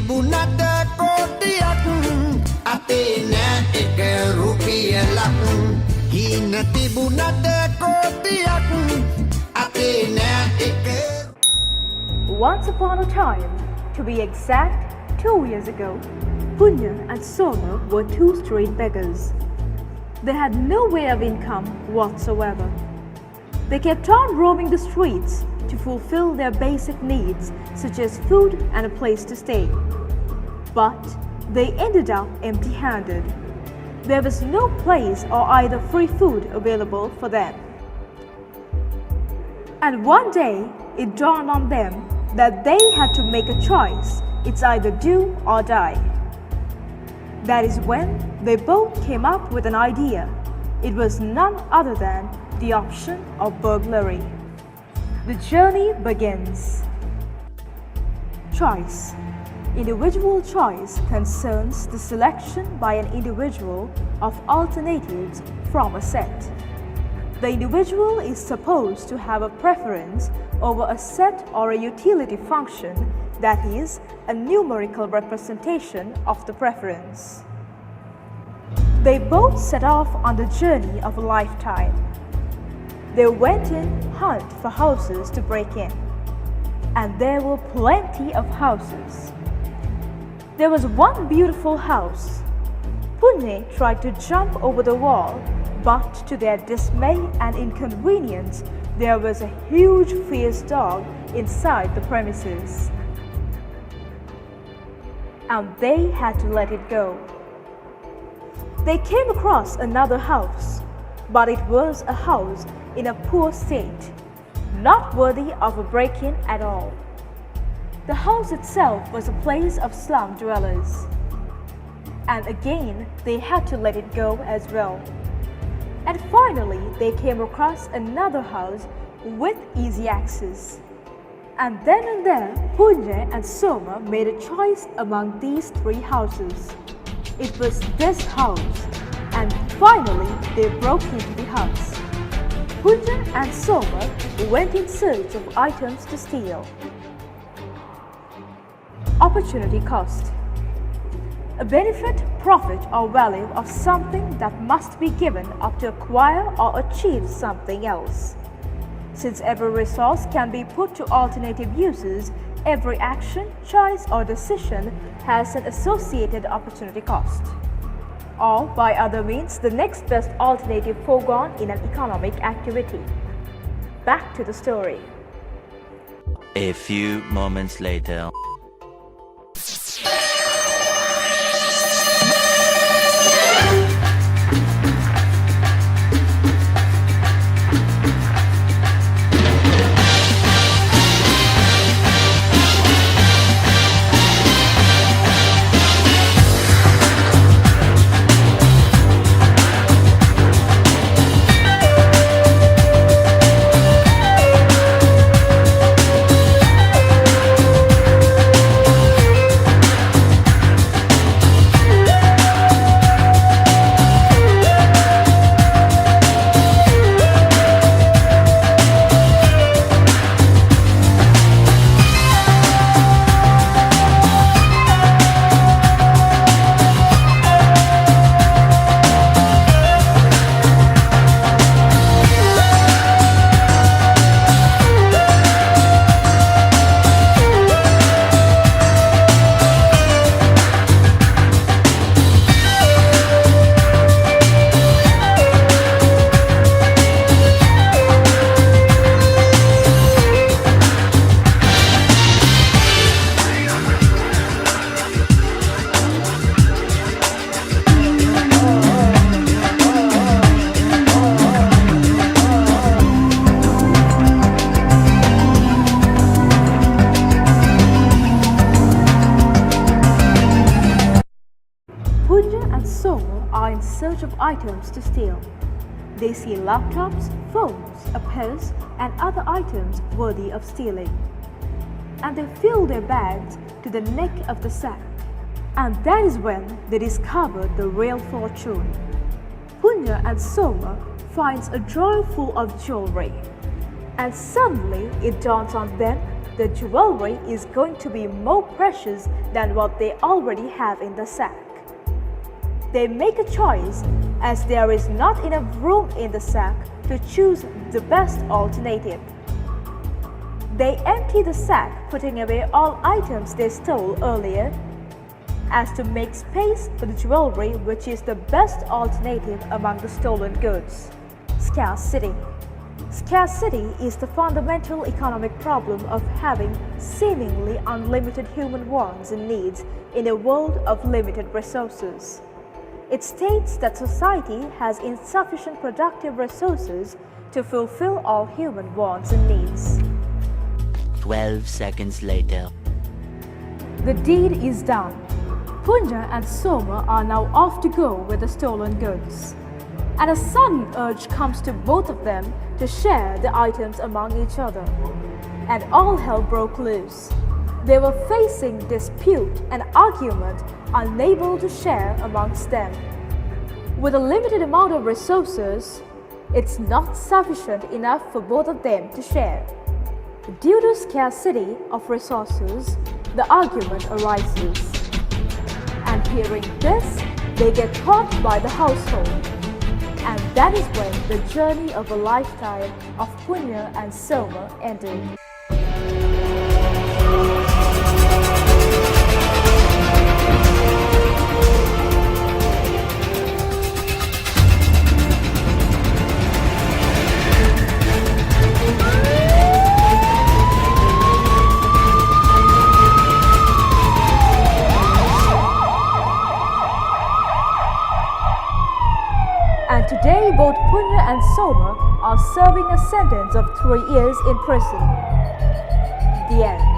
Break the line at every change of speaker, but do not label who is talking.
තිබුණට කෝටියක් අතේ නෑ එක රුපියලක් හීන තිබුණට කෝටියක් අතේ නෑ එක
Once upon a time, to be exact, 2 years ago, Punya and Soma were two street beggars. They had no way of income whatsoever. They kept on roaming the streets to fulfill their basic needs such as food and a place to stay. But they ended up empty-handed. There was no place or either free food available for them. And one day, it dawned on them that they had to make a choice. It's either do or die. That is when they both came up with an idea. It was none other than the option of burglary. The journey begins. Choice. Individual choice concerns the selection by an individual of alternatives from a set. The individual is supposed to have a preference over a set or a utility function, that is, a numerical representation of the preference. They both set off on the journey of a lifetime. They went in hunt for houses to break in, and there were plenty of houses. There was one beautiful house. Punya tried to jump over the wall, but to their dismay and inconvenience, there was a huge fierce dog inside the premises. And they had to let it go. They came across another house, but it was a house in a poor state, not worthy of a break-in at all. The house itself was a place of slum dwellers. And again, they had to let it go as well. And finally, they came across another house with easy access. And then and there, Punya and Soma made a choice among these three houses. It was this house, and finally they broke into the house. Punya and Soma went in search of items to steal. Opportunity cost. A benefit, profit or value of something that must be given up to acquire or achieve something else. Since every resource can be put to alternative uses, every action, choice or decision has an associated opportunity cost. Or by other means, the next best alternative foregone in an economic activity. Back to the story.
A few moments later.
Search of items to steal. They see laptops, phones, a purse, and other items worthy of stealing. And they fill their bags to the neck of the sack. And that is when they discover the real fortune. Punya and Soma finds a drawer full of jewelry. And suddenly it dawns on them the jewelry is going to be more precious than what they already have in the sack. They make a choice as there is not enough room in the sack to choose the best alternative. They empty the sack, putting away all items they stole earlier, as to make space for the jewelry which is the best alternative among the stolen goods. Scarcity. Scarcity is the fundamental economic problem of having seemingly unlimited human wants and needs in a world of limited resources. It states that society has insufficient productive resources to fulfill all human wants and needs.
12 seconds later.
The deed is done. Punya and Soma are now off to go with the stolen goods. And a sudden urge comes to both of them to share the items among each other. And all hell broke loose. They were facing dispute and argument, unable to share amongst them. With a limited amount of resources, it's not sufficient enough for both of them to share. Due to scarcity of resources, the argument arises. And hearing this, they get caught by the household. And that is when the journey of a lifetime of Punya and Soma ended. And today, both Punya and Soma are serving a sentence of 3 years in prison. The end.